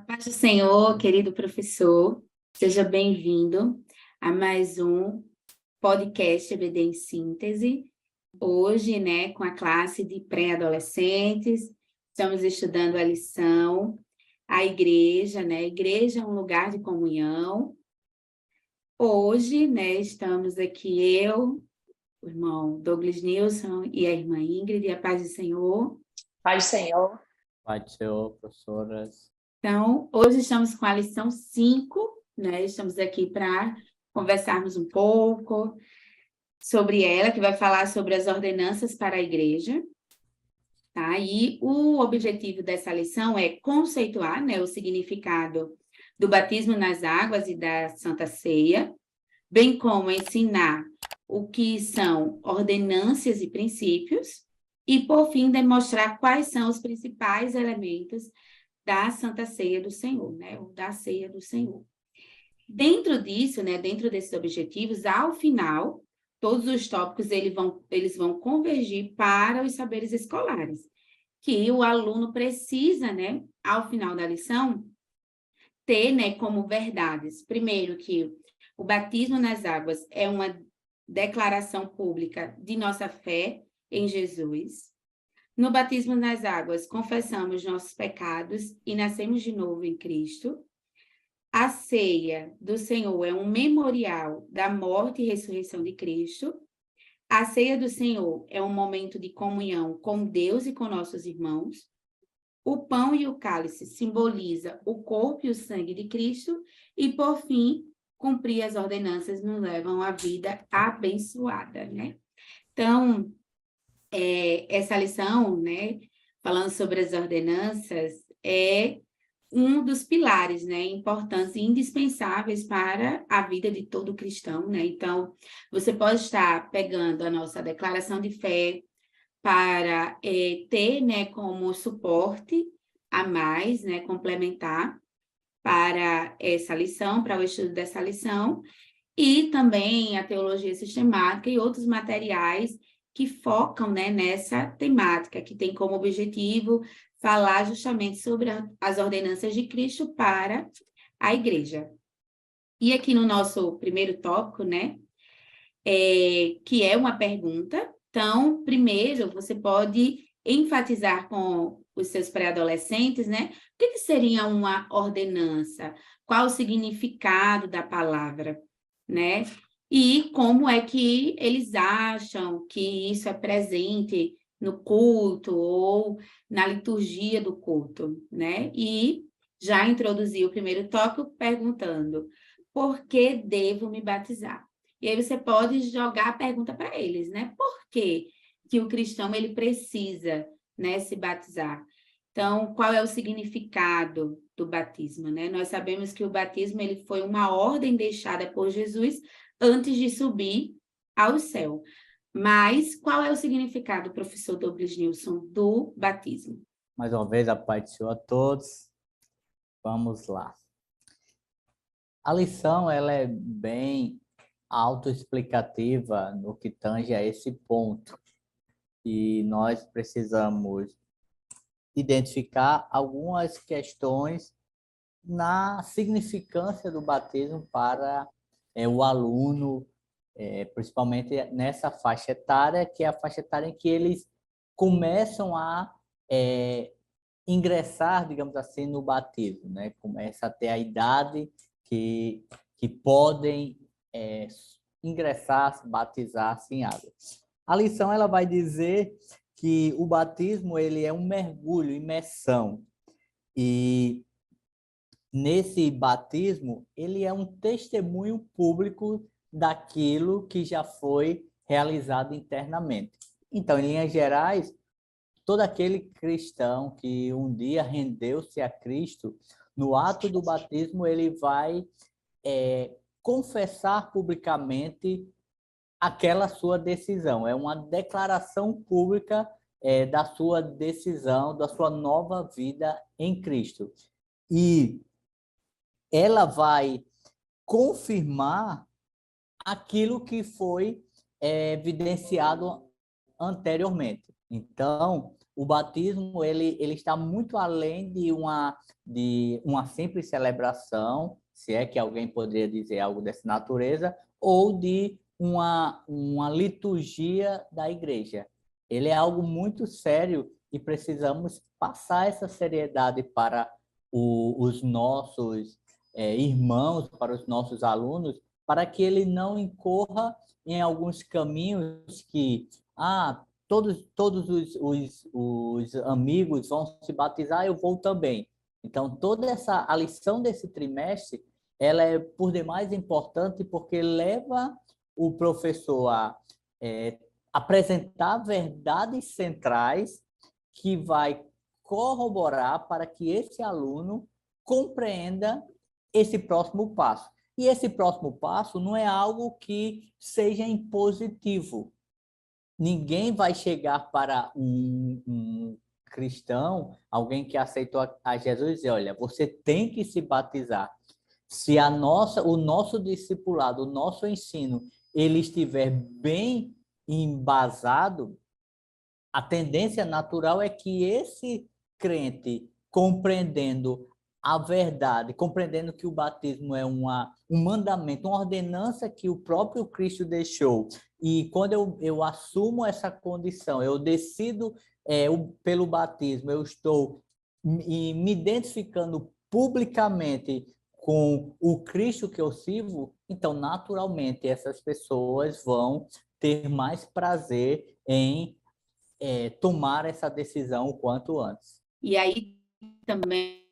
Paz do Senhor, querido professor, seja bem-vindo a mais um podcast EBD em Síntese. Hoje, com a classe de pré-adolescentes, estamos estudando a lição, a igreja, A igreja é um lugar de comunhão. Hoje, estamos aqui eu, o irmão Douglas Nilson e a irmã Ingrid, e a paz do Senhor. Paz do Senhor. Pai do Senhor, professoras. Então, hoje estamos com a lição 5, Estamos aqui para conversarmos um pouco sobre ela, que vai falar sobre as ordenanças para a igreja. Tá? E o objetivo dessa lição é conceituar, o significado do batismo nas águas e da Santa Ceia, bem como ensinar o que são ordenâncias e princípios, e, por fim, demonstrar quais são os principais elementos da Santa Ceia do Senhor, ou da Ceia do Senhor. Dentro disso, dentro desses objetivos, ao final, todos os tópicos eles vão convergir para os saberes escolares, que o aluno precisa, ao final da lição, ter, como verdades. Primeiro, que o batismo nas águas é uma declaração pública de nossa fé em Jesus. No batismo nas águas, confessamos nossos pecados e nascemos de novo em Cristo. A ceia do Senhor é um memorial da morte e ressurreição de Cristo. A ceia do Senhor é um momento de comunhão com Deus e com nossos irmãos. O pão e o cálice simbolizam o corpo e o sangue de Cristo. E, por fim, cumprir as ordenanças nos levam à vida abençoada, Então, essa lição, falando sobre as ordenanças, é um dos pilares, importantes e indispensáveis para a vida de todo cristão, Então, você pode estar pegando a nossa declaração de fé para ter, como suporte a mais, complementar para essa lição, para o estudo dessa lição, e também a teologia sistemática e outros materiais que focam, nessa temática, que tem como objetivo falar justamente sobre as ordenanças de Cristo para a igreja. E aqui no nosso primeiro tópico, que é uma pergunta. Então, primeiro, você pode enfatizar com os seus pré-adolescentes, o que seria uma ordenança? Qual o significado da palavra, E como é que eles acham que isso é presente no culto ou na liturgia do culto, E já introduzi o primeiro tópico perguntando: por que devo me batizar? E aí você pode jogar a pergunta para eles, Por que que o cristão ele precisa, se batizar? Então, qual é o significado do batismo, Nós sabemos que o batismo ele foi uma ordem deixada por Jesus antes de subir ao céu. Mas qual é o significado, professor Douglas Nilson, do batismo? Mais uma vez, a paz do Senhor a todos. Vamos lá. A lição ela é bem autoexplicativa no que tange a esse ponto. E nós precisamos identificar algumas questões na significância do batismo para o aluno, principalmente nessa faixa etária, que é a faixa etária em que eles começam a ingressar, digamos assim, no batismo, Começa a ter a idade que podem ingressar, batizar-se em água. A lição ela vai dizer que o batismo ele é um mergulho, imersão. E nesse batismo, ele é um testemunho público daquilo que já foi realizado internamente. Então, em linhas gerais, todo aquele cristão que um dia rendeu-se a Cristo, no ato do batismo, ele vai confessar publicamente aquela sua decisão. É uma declaração pública da sua decisão, da sua nova vida em Cristo. E ela vai confirmar aquilo que foi evidenciado anteriormente. Então, o batismo ele está muito além de uma simples celebração, se é que alguém poderia dizer algo dessa natureza, ou de uma liturgia da igreja. Ele é algo muito sério e precisamos passar essa seriedade para os nossos irmãos, para os nossos alunos, para que ele não incorra em alguns caminhos que todos os amigos vão se batizar, eu vou também. Então, a lição desse trimestre, ela é por demais importante porque leva o professor a apresentar verdades centrais que vai corroborar para que esse aluno compreenda esse próximo passo. E esse próximo passo não é algo que seja impositivo. Ninguém vai chegar para um cristão, alguém que aceitou a Jesus, e dizer, olha, você tem que se batizar. Se o nosso discipulado, o nosso ensino, ele estiver bem embasado, a tendência natural é que esse crente, compreendendo a verdade, compreendendo que o batismo é um mandamento, uma ordenança que o próprio Cristo deixou, e quando eu assumo essa condição, eu decido pelo batismo, eu estou me identificando publicamente com o Cristo que eu sirvo, então, naturalmente, essas pessoas vão ter mais prazer em tomar essa decisão o quanto antes. E aí também,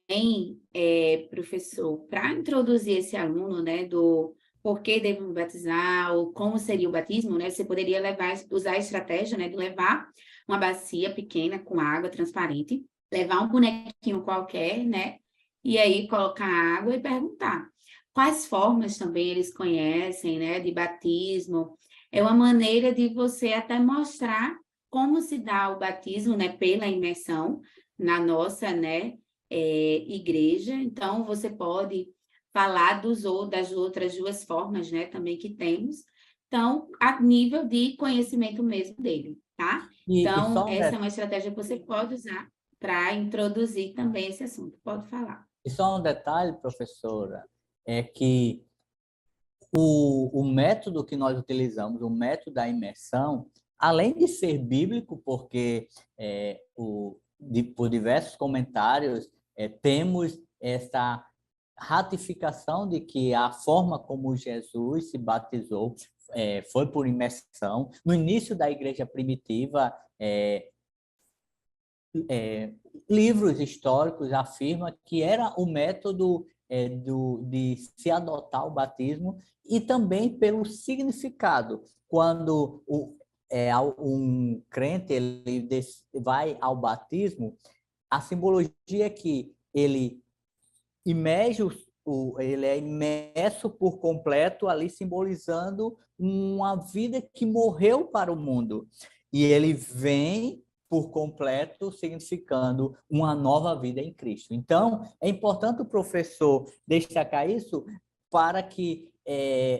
professor, para introduzir esse aluno, né, do porquê devemos batizar, ou como seria o batismo, né, você poderia usar a estratégia, né, de levar uma bacia pequena com água transparente, levar um bonequinho qualquer, né, e aí colocar água e perguntar quais formas também eles conhecem, né, de batismo. É uma maneira de você até mostrar como se dá o batismo, né, pela imersão na nossa, né, igreja. Então, você pode falar das outras duas formas, né, também que temos. Então, a nível de conhecimento mesmo dele, tá? Então, essa é uma estratégia que você pode usar para introduzir também esse assunto. Pode falar. E só um detalhe, professora, é que o método que nós utilizamos, o método da imersão, além de ser bíblico, porque por diversos comentários temos essa ratificação de que a forma como Jesus se batizou foi por imersão. No início da igreja primitiva, livros históricos afirmam que era o método de se adotar o batismo e também pelo significado. Quando um crente ele vai ao batismo, a simbologia é que ele ele é imerso por completo ali, simbolizando uma vida que morreu para o mundo. E ele vem por completo, significando uma nova vida em Cristo. Então, é importante o professor destacar isso para que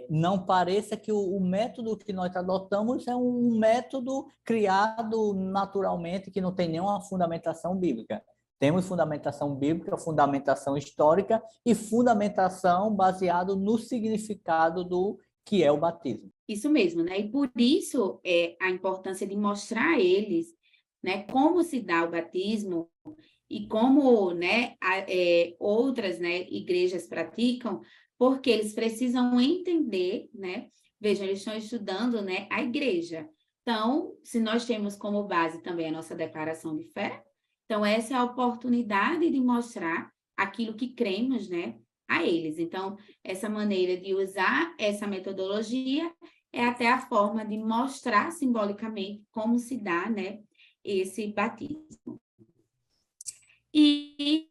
não pareça que o método que nós adotamos é um método criado naturalmente, que não tem nenhuma fundamentação bíblica. Temos fundamentação bíblica, fundamentação histórica e fundamentação baseada no significado do que é o batismo. Isso mesmo, né? E por isso a importância de mostrar a eles, né, como se dá o batismo e como, né, outras, né, igrejas praticam, porque eles precisam entender, né? Vejam, eles estão estudando, né, a igreja. Então, se nós temos como base também a nossa declaração de fé, então essa é a oportunidade de mostrar aquilo que cremos, né, a eles. Então, essa maneira de usar essa metodologia é até a forma de mostrar simbolicamente como se dá, né, esse batismo. E,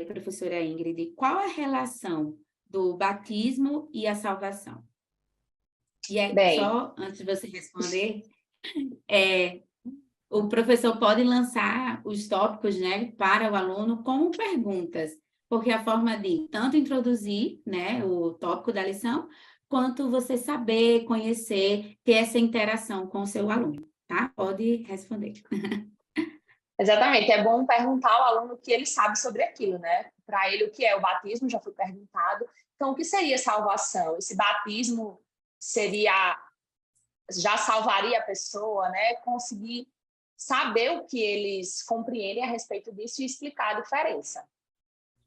professora Ingrid, qual a relação do batismo e a salvação? E só antes de você responder, o professor pode lançar os tópicos, né, para o aluno como perguntas, porque a forma de tanto introduzir, né, o tópico da lição, quanto você saber, conhecer, ter essa interação com o seu aluno, tá? Pode responder. Exatamente, é bom perguntar ao aluno o que ele sabe sobre aquilo, né? Para ele, o que é o batismo, já foi perguntado. Então, o que seria salvação? Esse batismo já salvaria a pessoa, né? Conseguir saber o que eles compreendem a respeito disso e explicar a diferença.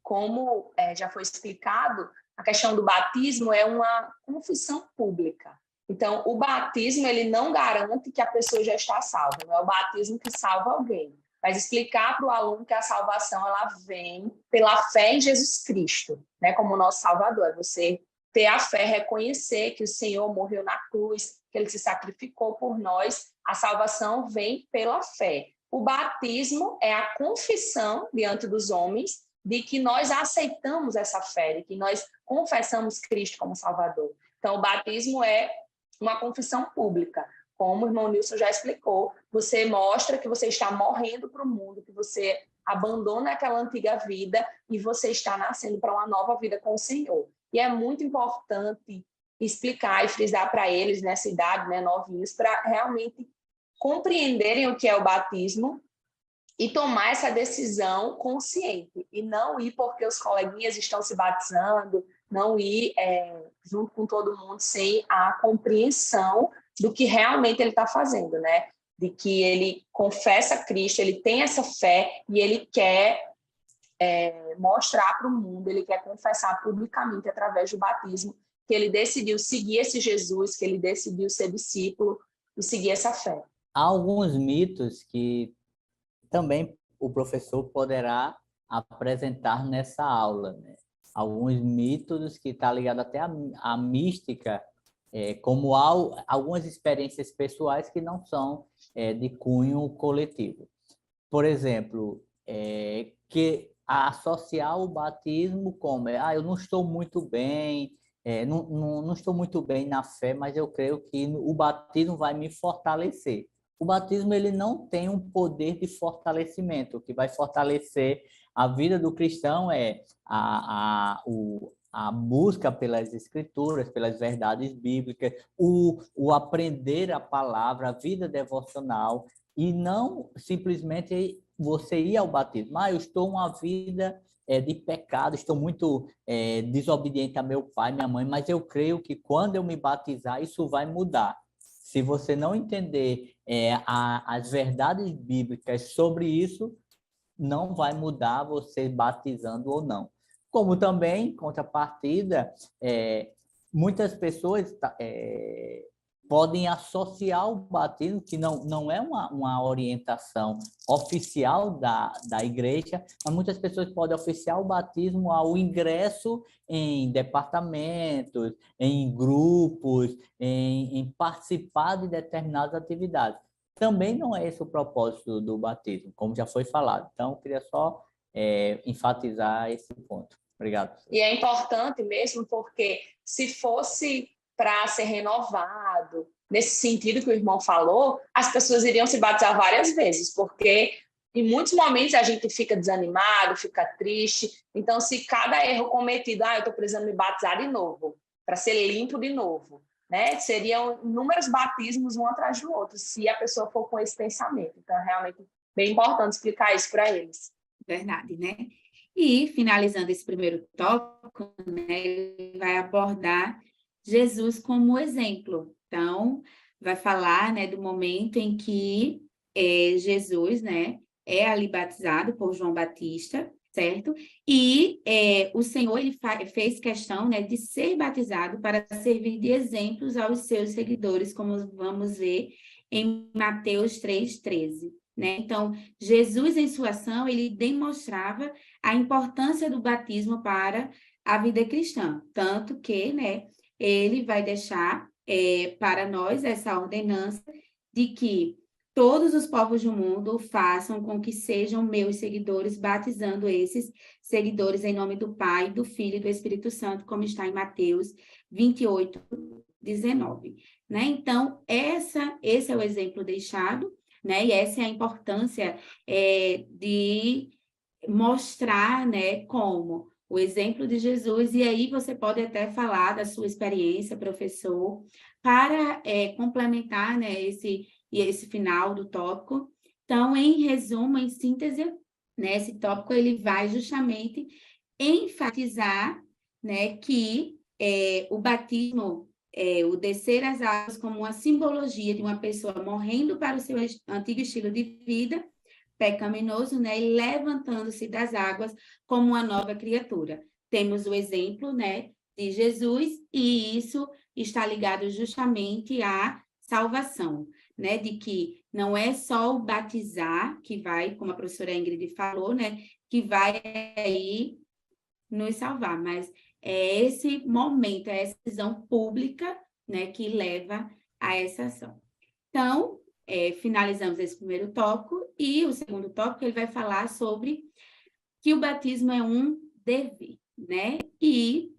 Como já foi explicado, a questão do batismo é uma confissão pública. Então, o batismo ele não garante que a pessoa já está salva, não é o batismo que salva alguém. Mas explicar para o aluno que a salvação ela vem pela fé em Jesus Cristo, né, como nosso Salvador. É você ter a fé, reconhecer que o Senhor morreu na cruz, que ele se sacrificou por nós. A salvação vem pela fé. O batismo é a confissão diante dos homens de que nós aceitamos essa fé, de que nós confessamos Cristo como Salvador. Então, o batismo é uma confissão pública. Como o irmão Nilson já explicou, você mostra que você está morrendo para o mundo, que você abandona aquela antiga vida e você está nascendo para uma nova vida com o Senhor. E é muito importante explicar e frisar para eles nessa idade, né, novinhos, para realmente compreenderem o que é o batismo e tomar essa decisão consciente, e não ir porque os coleguinhas estão se batizando, não ir junto com todo mundo sem a compreensão do que realmente ele está fazendo, né? De que ele confessa Cristo, ele tem essa fé e ele quer mostrar para o mundo, ele quer confessar publicamente através do batismo que ele decidiu seguir esse Jesus, que ele decidiu ser discípulo e seguir essa fé. Há alguns mitos que também o professor poderá apresentar nessa aula, né? Alguns mitos que estão ligados até à mística, como algumas experiências pessoais que não são de cunho coletivo. Por exemplo, que associar o batismo como eu não estou muito bem, não estou muito bem na fé, mas eu creio que o batismo vai me fortalecer. O batismo ele não tem um poder de fortalecimento. O que vai fortalecer a vida do cristão é a busca pelas escrituras, pelas verdades bíblicas, o aprender a palavra, a vida devocional, e não simplesmente você ir ao batismo. Eu estou uma vida de pecado, estou muito desobediente a meu pai, minha mãe, mas eu creio que quando eu me batizar, isso vai mudar. Se você não entender as verdades bíblicas sobre isso, não vai mudar você batizando ou não. Como também, em contrapartida, muitas pessoas podem associar o batismo, que não é uma orientação oficial da igreja, mas muitas pessoas podem associar o batismo ao ingresso em departamentos, em grupos, em participar de determinadas atividades. Também não é esse o propósito do batismo, como já foi falado. Então, eu queria só enfatizar esse ponto. Obrigado. E é importante mesmo porque se fosse para ser renovado, nesse sentido que o irmão falou, as pessoas iriam se batizar várias vezes, porque em muitos momentos a gente fica desanimado, fica triste. Então, se cada erro cometido, eu estou precisando me batizar de novo, para ser limpo de novo, né? Seriam inúmeros batismos um atrás do outro, se a pessoa for com esse pensamento. Então, é realmente bem importante explicar isso para eles. Verdade, né? E, finalizando esse primeiro tópico, né, ele vai abordar Jesus como exemplo. Então, vai falar, né, do momento em que Jesus, né, é ali batizado por João Batista, certo? E o Senhor ele fez questão, né, de ser batizado para servir de exemplos aos seus seguidores, como vamos ver em Mateus 3,13. Né? Então, Jesus, em sua ação, ele demonstrava a importância do batismo para a vida cristã, tanto que, né, ele vai deixar para nós essa ordenança de que todos os povos do mundo façam com que sejam meus seguidores, batizando esses seguidores em nome do Pai, do Filho e do Espírito Santo, como está em Mateus 28:19. Né? Então, esse é o exemplo deixado, né? E essa é a importância de mostrar, né, como o exemplo de Jesus, e aí você pode até falar da sua experiência, professor, para complementar, né, esse final do tópico, Então, em resumo, em síntese, né, esse tópico ele vai justamente enfatizar, né, que o batismo, o descer as águas como uma simbologia de uma pessoa morrendo para o seu antigo estilo de vida pecaminoso, né, e levantando-se das águas como uma nova criatura. Temos o exemplo, né, de Jesus, e isso está ligado justamente à salvação, né, de que não é só o batizar que vai, como a professora Ingrid falou, né, que vai aí nos salvar, mas é esse momento, é essa visão pública, né, que leva a essa ação. Então, finalizamos esse primeiro tópico, e o segundo tópico ele vai falar sobre que o batismo é um dever, né? E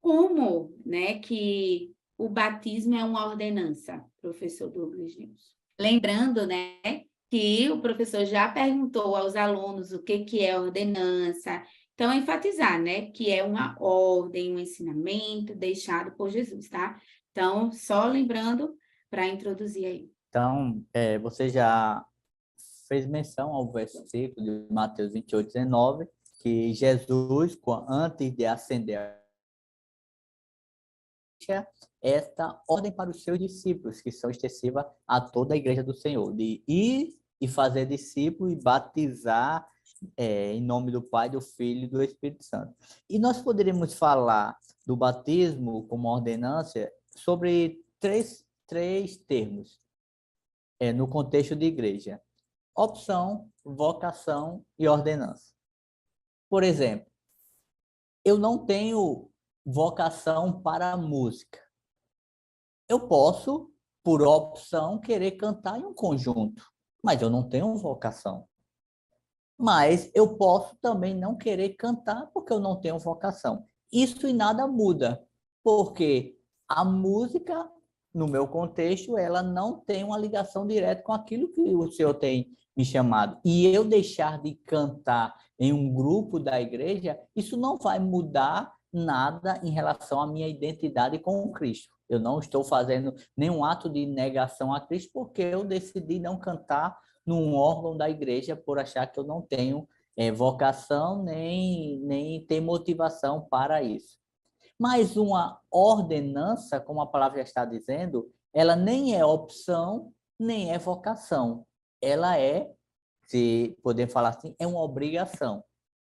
como, né, que o batismo é uma ordenança, professor Douglas News. Lembrando, né, que o professor já perguntou aos alunos o que é ordenança. Então, enfatizar, né, que é uma ordem, um ensinamento deixado por Jesus, tá? Então, só lembrando para introduzir aí. Então, você já fez menção ao versículo de Mateus 28:19, que Jesus, antes de ascender esta ordem para os seus discípulos, que são extensiva a toda a igreja do Senhor, de ir e fazer discípulos e batizar em nome do Pai, do Filho e do Espírito Santo. E nós poderíamos falar do batismo como ordenança sobre três termos no contexto de igreja: opção, vocação e ordenança. Por exemplo, eu não tenho vocação para a música. Eu posso, por opção, querer cantar em um conjunto, mas eu não tenho vocação. Mas eu posso também não querer cantar porque eu não tenho vocação. Isso e nada muda, porque a música, no meu contexto, ela não tem uma ligação direta com aquilo que o Senhor tem me chamado. E eu deixar de cantar em um grupo da igreja, isso não vai mudar nada em relação à minha identidade com Cristo. Eu não estou fazendo nenhum ato de negação a Cristo porque eu decidi não cantar num órgão da igreja por achar que eu não tenho vocação nem ter motivação para isso. Mas uma ordenança, como a palavra já está dizendo, ela nem é opção, nem é vocação. Ela se podemos falar assim, é uma obrigação.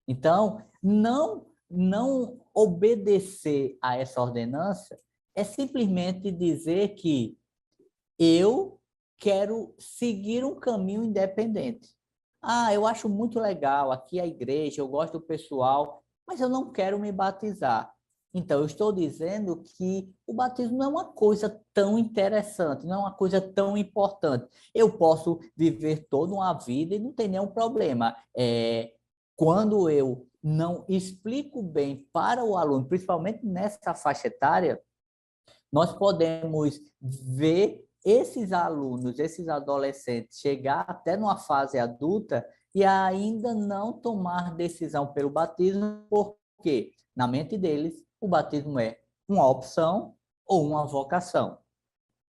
Então, não obedecer a essa ordenança é simplesmente dizer que eu quero seguir um caminho independente. Ah, eu acho muito legal aqui a igreja, eu gosto do pessoal, mas eu não quero me batizar. Então, eu estou dizendo que o batismo não é uma coisa tão interessante, não é uma coisa tão importante. Eu posso viver toda uma vida e não tem nenhum problema. Quando eu não explico bem para o aluno, principalmente nessa faixa etária, nós podemos ver esses alunos, esses adolescentes, chegar até numa fase adulta e ainda não tomar decisão pelo batismo, porque na mente deles o batismo é uma opção ou uma vocação,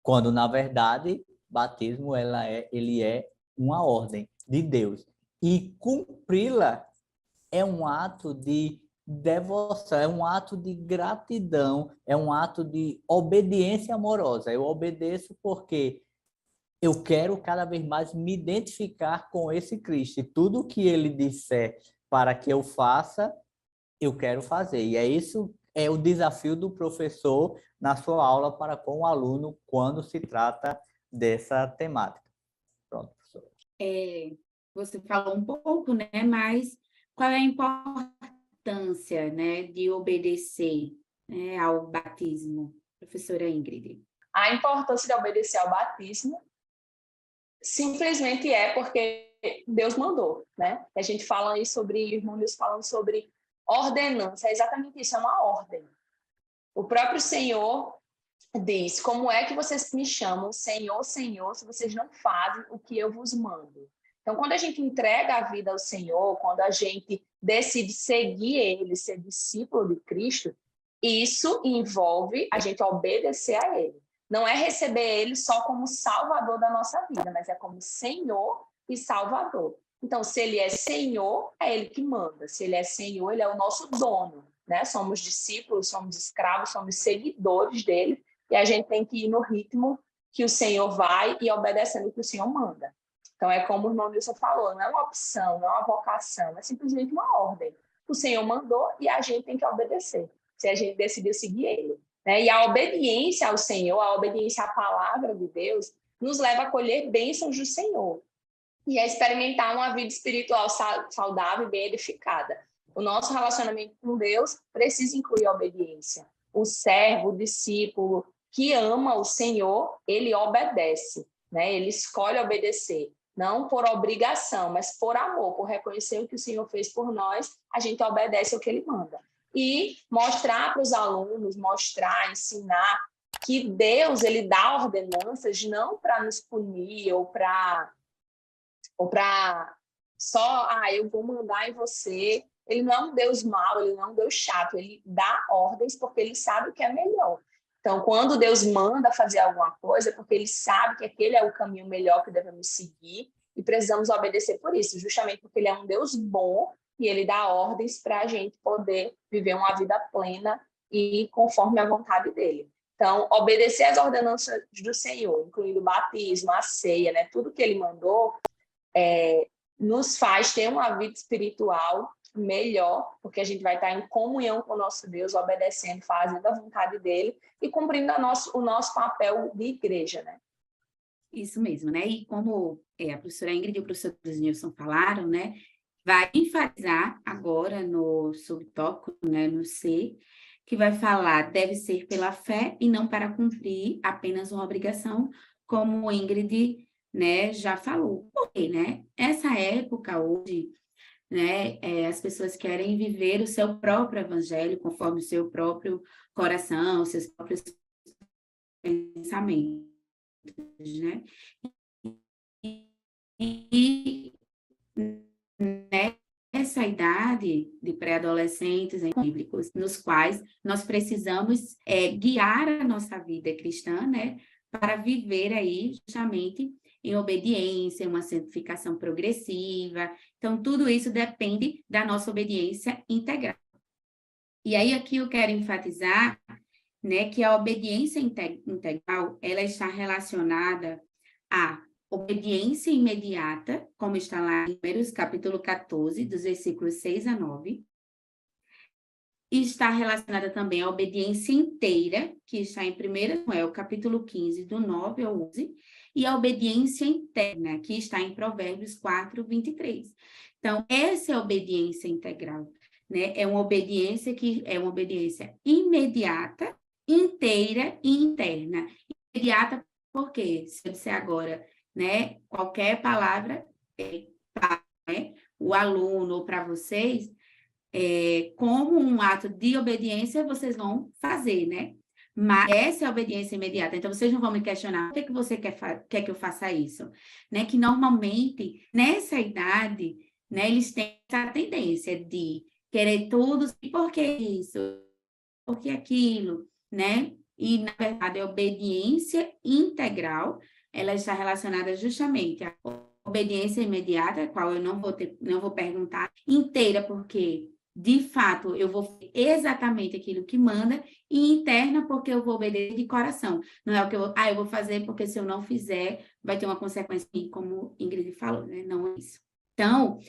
quando na verdade batismo ele é uma ordem de Deus e cumpri-la é um ato de devoção, é um ato de gratidão, é um ato de obediência amorosa. Eu obedeço porque eu quero cada vez mais me identificar com esse Cristo. E tudo que ele disser para que eu faça, eu quero fazer. E isso é o desafio do professor na sua aula para com o aluno quando se trata dessa temática. Pronto, professor. Você falou um pouco, né? Mas qual é a importância, né, de obedecer, né, ao batismo, professora Ingrid? A importância de obedecer ao batismo simplesmente é porque Deus mandou, né? A gente fala aí sobre, irmãos falando sobre ordenança, é exatamente isso, é uma ordem. O próprio Senhor diz: como é que vocês me chamam Senhor, Senhor, se vocês não fazem o que eu vos mando? Então, quando a gente entrega a vida ao Senhor, quando a gente decide seguir Ele, ser discípulo de Cristo, isso envolve a gente obedecer a Ele. não é receber ele só como Salvador da nossa vida, mas é como Senhor e Salvador. Então, se ele é Senhor, é ele que manda. Se ele é Senhor, ele é o nosso dono, né? Somos discípulos, somos escravos, somos seguidores dele, e a gente tem que ir no ritmo que o Senhor vai e obedecendo o que o Senhor manda. Então, é como o irmão Nilson falou, não é uma opção, não é uma vocação, é simplesmente uma ordem. O Senhor mandou e a gente tem que obedecer, se a gente decidiu seguir ele. Né? E a obediência ao Senhor, a obediência à palavra de Deus, nos leva a colher bênçãos do Senhor e a experimentar uma vida espiritual saudável e bem edificada. O nosso relacionamento com Deus precisa incluir a obediência. O servo, o discípulo que ama o Senhor, ele obedece, né? Ele escolhe obedecer. Não por obrigação, mas por amor, por reconhecer o que o Senhor fez por nós, a gente obedece ao que ele manda. E mostrar para os alunos, ensinar que Deus, ele dá ordenanças não para nos punir ou para só, eu vou mandar em você. Ele não é um Deus mau, ele não é um Deus chato, ele dá ordens porque ele sabe o que é melhor. Então, quando Deus manda fazer alguma coisa, é porque ele sabe que aquele é o caminho melhor que devemos seguir e precisamos obedecer por isso, justamente porque ele é um Deus bom e ele dá ordens para a gente poder viver uma vida plena e conforme a vontade dele. Então, obedecer às ordenanças do Senhor, incluindo o batismo, a ceia, né, tudo que ele mandou, nos faz ter uma vida espiritual melhor, porque a gente vai estar em comunhão com o nosso Deus, obedecendo, fazendo a vontade dele e cumprindo o nosso papel de igreja, né? Isso mesmo, né? E como a professora Ingrid e o professor Nilson falaram, né? Vai enfatizar agora no subtópico, né? No C, que vai falar, deve ser pela fé e não para cumprir apenas uma obrigação, como Ingrid, né, já falou. Porque, né? Essa época hoje, né, as pessoas querem viver o seu próprio evangelho conforme o seu próprio coração, os seus próprios pensamentos, né? E nessa idade de pré-adolescentes bíblicos, nos quais nós precisamos guiar a nossa vida cristã, né, para viver aí justamente em obediência, uma santificação progressiva. Então, tudo isso depende da nossa obediência integral. E aí, aqui eu quero enfatizar, né, que a obediência integral, ela está relacionada à obediência imediata, como está lá em Números, capítulo 14, dos versículos 6 a 9, e está relacionada também à obediência inteira, que está em 1 Samuel, capítulo 15, do 9 ao 11, e a obediência interna, que está em Provérbios 4, 23. Então, essa é a obediência integral, né? É uma obediência que é uma obediência imediata, inteira e interna. Imediata porque, se eu disser agora, né, qualquer palavra para, né, o aluno ou para vocês, como um ato de obediência, vocês vão fazer, né? Mas essa é a obediência imediata. Então, vocês não vão me questionar, por que você quer que eu faça isso? Né? Que, normalmente, nessa idade, né, eles têm essa tendência de querer tudo, e por que isso? Por que aquilo? Né? E, na verdade, a obediência integral, ela está relacionada justamente à obediência imediata, a qual eu não vou perguntar, inteira, porque, de fato, eu vou fazer exatamente aquilo que manda, e interna, porque eu vou obedecer de coração. Não é o que eu vou fazer, porque se eu não fizer, vai ter uma consequência, como Ingrid falou, né? Não é isso. Então,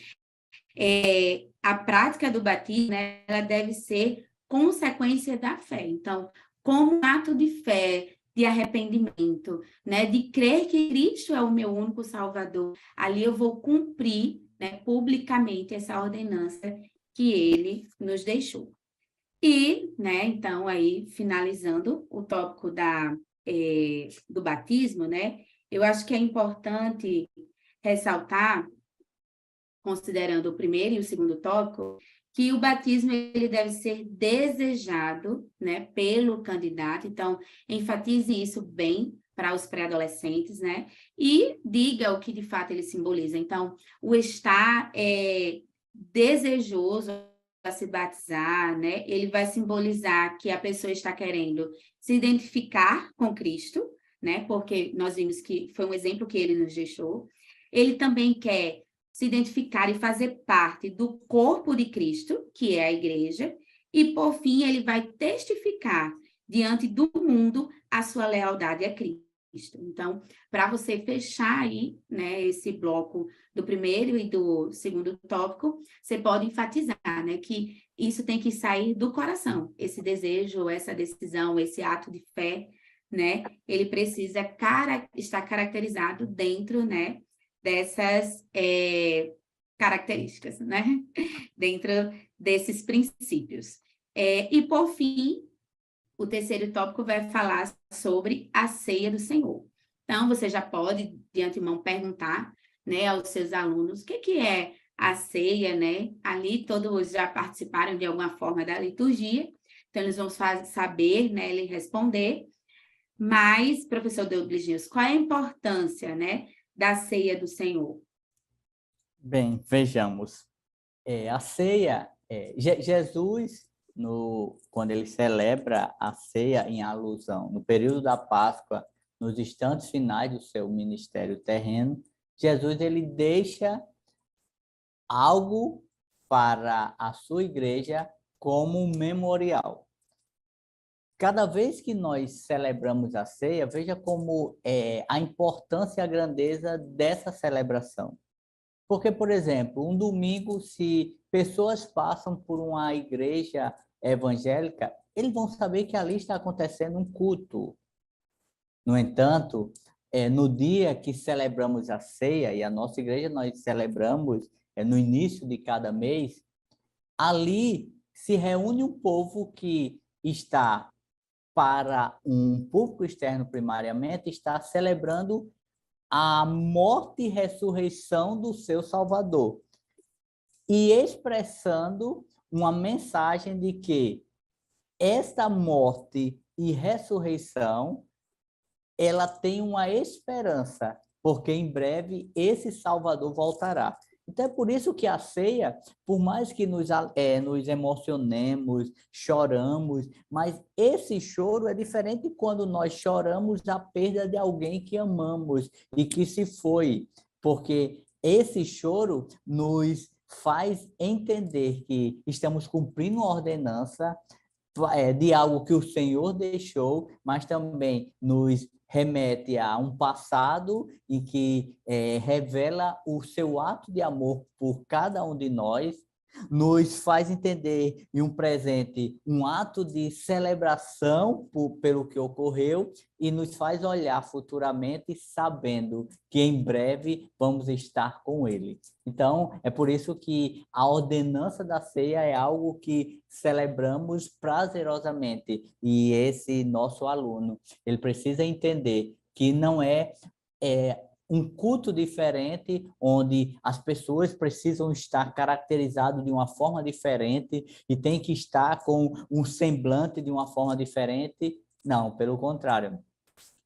a prática do batismo, né, ela deve ser consequência da fé. Então, como um ato de fé, de arrependimento, né, de crer que Cristo é o meu único Salvador, ali eu vou cumprir, né, publicamente essa ordenança que ele nos deixou. E, né, então, aí, finalizando o tópico do batismo, né, eu acho que é importante ressaltar, considerando o primeiro e o segundo tópico, que o batismo ele deve ser desejado, né, pelo candidato. Então, enfatize isso bem para os pré-adolescentes, né? E diga o que de fato ele simboliza. Então, o estar desejoso, a se batizar, né? Ele vai simbolizar que a pessoa está querendo se identificar com Cristo, né? Porque nós vimos que foi um exemplo que ele nos deixou. Ele também quer se identificar e fazer parte do corpo de Cristo, que é a igreja, e por fim ele vai testificar diante do mundo a sua lealdade a Cristo. Então, para você fechar aí, né, esse bloco do primeiro e do segundo tópico, você pode enfatizar, né, que isso tem que sair do coração, esse desejo, essa decisão, esse ato de fé, né, ele precisa estar caracterizado dentro, né, dessas características, né, dentro desses princípios. E, por fim, o terceiro tópico vai falar sobre a ceia do Senhor. Então, você já pode, de antemão, perguntar, né, aos seus alunos o que é a ceia, né? Ali todos já participaram de alguma forma da liturgia, então eles vão saber, né, ele responder. Mas, professor Douglas News, qual é a importância, né, da ceia do Senhor? Bem, vejamos. A ceia, Jesus, quando ele celebra a ceia em alusão, no período da Páscoa, nos instantes finais do seu ministério terreno, Jesus ele deixa algo para a sua igreja como um memorial. Cada vez que nós celebramos a ceia, veja como é a importância e a grandeza dessa celebração. Porque, por exemplo, um domingo, se pessoas passam por uma igreja evangélica, eles vão saber que ali está acontecendo um culto. No entanto, no dia que celebramos a ceia, e a nossa igreja nós celebramos no início de cada mês, ali se reúne um povo que está, para um público externo primariamente, está celebrando a morte e ressurreição do seu Salvador e expressando uma mensagem de que esta morte e ressurreição ela tem uma esperança, porque em breve esse Salvador voltará. Então é por isso que a ceia, por mais que nos emocionemos, choramos, mas esse choro é diferente quando nós choramos a perda de alguém que amamos e que se foi, porque esse choro nos faz entender que estamos cumprindo uma ordenança de algo que o Senhor deixou, mas também nos remete a um passado e que revela o seu ato de amor por cada um de nós, nos faz entender em um presente um ato de celebração pelo que ocorreu e nos faz olhar futuramente sabendo que em breve vamos estar com ele. Então, é por isso que a ordenança da ceia é algo que celebramos prazerosamente. E esse nosso aluno, ele precisa entender que não é um culto diferente, onde as pessoas precisam estar caracterizadas de uma forma diferente e tem que estar com um semblante de uma forma diferente. Não, pelo contrário.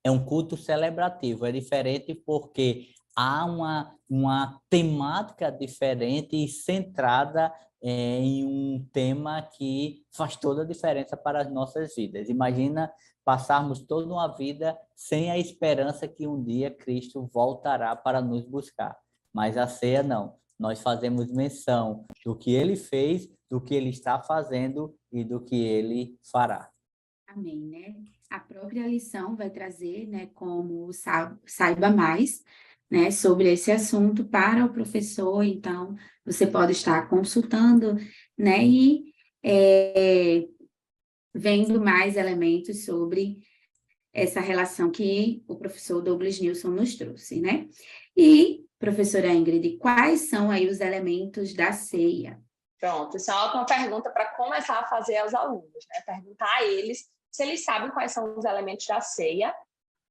É um culto celebrativo, é diferente porque há uma temática diferente e centrada em um tema que faz toda a diferença para as nossas vidas. Imagina passarmos toda uma vida sem a esperança que um dia Cristo voltará para nos buscar. Mas a ceia não. Nós fazemos menção do que ele fez, do que ele está fazendo e do que ele fará. Amém, né? A própria lição vai trazer, né, como saiba mais, né, sobre esse assunto para o professor. Então, você pode estar consultando, né, e vendo mais elementos sobre essa relação que o professor Douglas Nilson nos trouxe, né? E, professora Ingrid, quais são aí os elementos da ceia? Pronto, isso é uma ótima pergunta para começar a fazer aos alunos, né? Perguntar a eles se eles sabem quais são os elementos da ceia,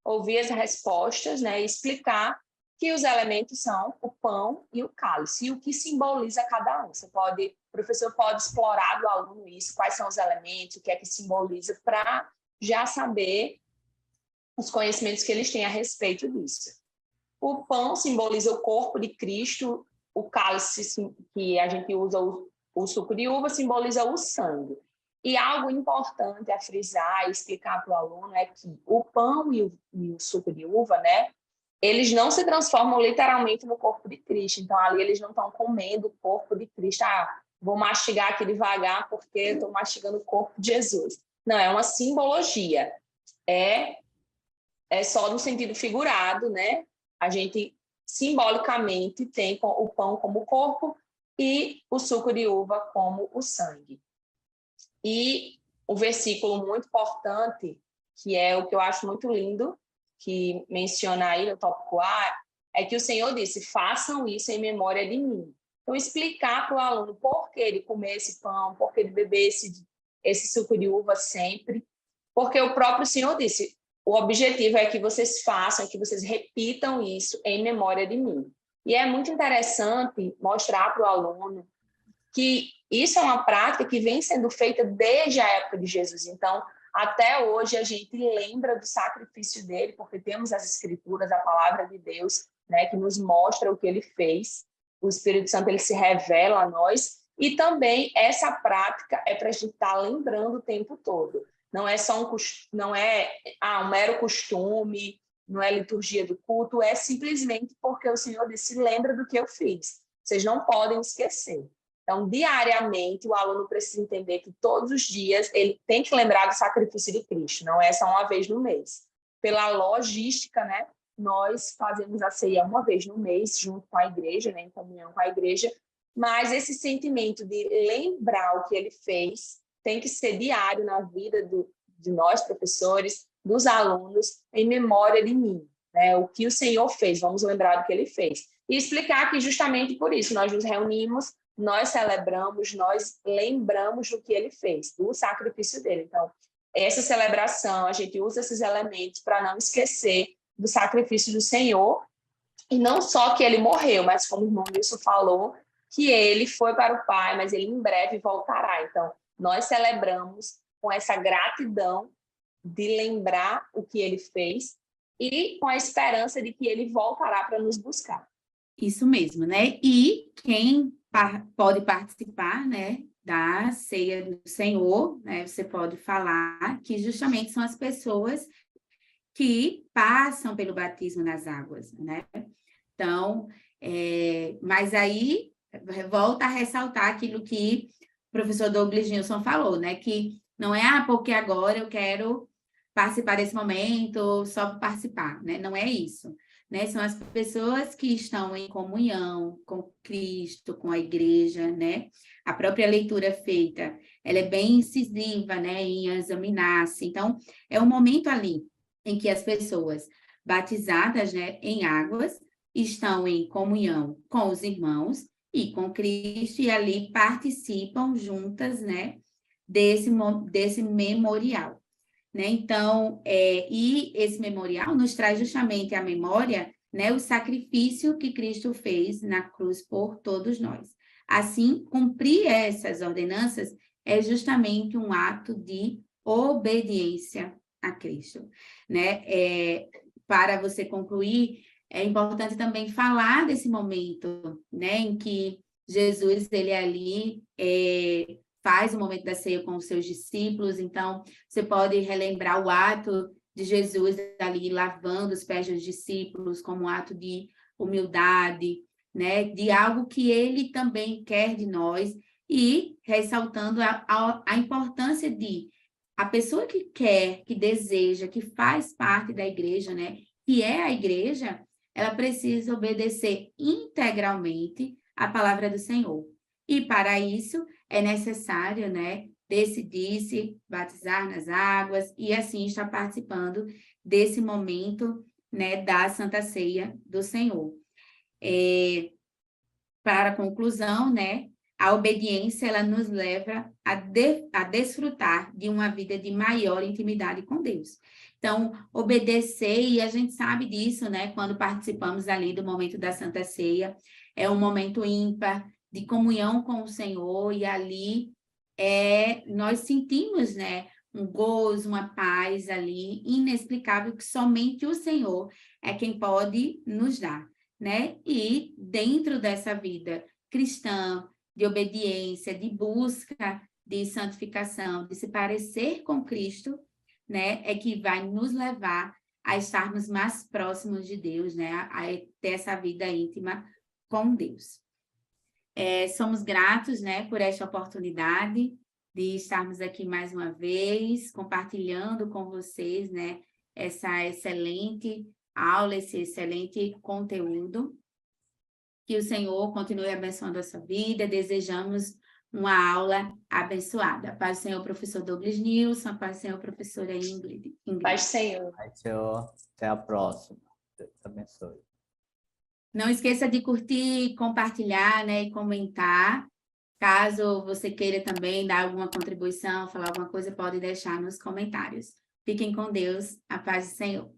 ouvir as respostas, né? E explicar que os elementos são o pão e o cálice, e o que simboliza cada um. O professor pode explorar do aluno isso, quais são os elementos, o que é que simboliza, para já saber os conhecimentos que eles têm a respeito disso. O pão simboliza o corpo de Cristo, o cálice que a gente usa O suco de uva simboliza o sangue. E algo importante a frisar e explicar para o aluno é que o pão e o suco de uva, né, eles não se transformam literalmente no corpo de Cristo. Então, ali eles não estão comendo o corpo de Cristo. Ah, vou mastigar aqui devagar porque estou mastigando o corpo de Jesus. Não, é uma simbologia. É só no sentido figurado, né? A gente simbolicamente tem o pão como corpo e o suco de uva como o sangue. E o versículo muito importante, que é o que eu acho muito lindo, que menciona aí no tópico A, é que o Senhor disse, façam isso em memória de mim. Então, explicar para o aluno por que ele comer esse pão, por que ele beber esse suco de uva sempre, porque o próprio Senhor disse, o objetivo é que vocês façam, que vocês repitam isso em memória de mim. E é muito interessante mostrar para o aluno que isso é uma prática que vem sendo feita desde a época de Jesus. Então, até hoje, a gente lembra do sacrifício dele, porque temos as escrituras, a palavra de Deus, né, que nos mostra o que ele fez. O Espírito Santo ele se revela a nós. E também essa prática é para a gente estar lembrando o tempo todo. Não é só um mero costume, não é liturgia do culto, é simplesmente porque o Senhor disse, lembra do que eu fiz. Vocês não podem esquecer. Então, diariamente, o aluno precisa entender que todos os dias ele tem que lembrar do sacrifício de Cristo, não é só uma vez no mês. Pela logística, né, nós fazemos a ceia uma vez no mês, junto com a igreja, né, em comunhão com a igreja, mas esse sentimento de lembrar o que ele fez tem que ser diário na vida de nós, professores, dos alunos, em memória de mim, né, o que o Senhor fez, vamos lembrar do que ele fez. E explicar que justamente por isso nós nos reunimos, nós celebramos, nós lembramos do que ele fez, do sacrifício dele. Então, essa celebração, a gente usa esses elementos para não esquecer do sacrifício do Senhor, e não só que ele morreu, mas como o irmão Wilson falou, que ele foi para o Pai, mas ele em breve voltará. Então, nós celebramos com essa gratidão de lembrar o que ele fez e com a esperança de que ele voltará para nos buscar. Isso mesmo, né? E quem pode participar, né, da ceia do Senhor, né? Você pode falar que justamente são as pessoas que passam pelo batismo nas águas, né? Então, mas aí volta a ressaltar aquilo que o professor Douglas Nilson falou, né? Que não é porque agora eu quero participar desse momento só para participar, né? Não é isso. Né? São as pessoas que estão em comunhão com Cristo, com a igreja, né? A própria leitura feita, ela é bem incisiva, né? Em examinar-se. Então, é um momento ali em que as pessoas batizadas, né, em águas estão em comunhão com os irmãos e com Cristo e ali participam juntas, né? Desse memorial. Né? Então, e esse memorial nos traz justamente à memória, né, o sacrifício que Cristo fez na cruz por todos nós. Assim, cumprir essas ordenanças é justamente um ato de obediência a Cristo. Né? Para você concluir, é importante também falar desse momento, né, em que Jesus, ele ali faz o momento da ceia com os seus discípulos, então você pode relembrar o ato de Jesus ali lavando os pés dos discípulos como um ato de humildade, né, de algo que ele também quer de nós e ressaltando a importância de a pessoa que quer, que deseja, que faz parte da igreja, né, que é a igreja, ela precisa obedecer integralmente a palavra do Senhor. E para isso é necessário, né, decidir-se batizar nas águas e assim estar participando desse momento, né, da Santa Ceia do Senhor. Para a conclusão, né, a obediência ela nos leva a desfrutar de uma vida de maior intimidade com Deus. Então, obedecer, e a gente sabe disso, né, quando participamos ali do momento da Santa Ceia, é um momento ímpar, de comunhão com o Senhor, e ali nós sentimos, né, um gozo, uma paz ali inexplicável que somente o Senhor é quem pode nos dar, né? E dentro dessa vida cristã, de obediência, de busca de santificação, de se parecer com Cristo, né, é que vai nos levar a estarmos mais próximos de Deus, né, a ter essa vida íntima com Deus. Somos gratos, né, por esta oportunidade de estarmos aqui mais uma vez, compartilhando com vocês, né, essa excelente aula, esse excelente conteúdo. Que o Senhor continue abençoando a sua vida. Desejamos uma aula abençoada. Paz do Senhor, professor Douglas Nilson. Paz do Senhor, professora Ingrid. Paz do Senhor. Paz do Senhor. Até a próxima. Deus abençoe. Não esqueça de curtir, compartilhar, né, e comentar. Caso você queira também dar alguma contribuição, falar alguma coisa, pode deixar nos comentários. Fiquem com Deus. A paz do Senhor.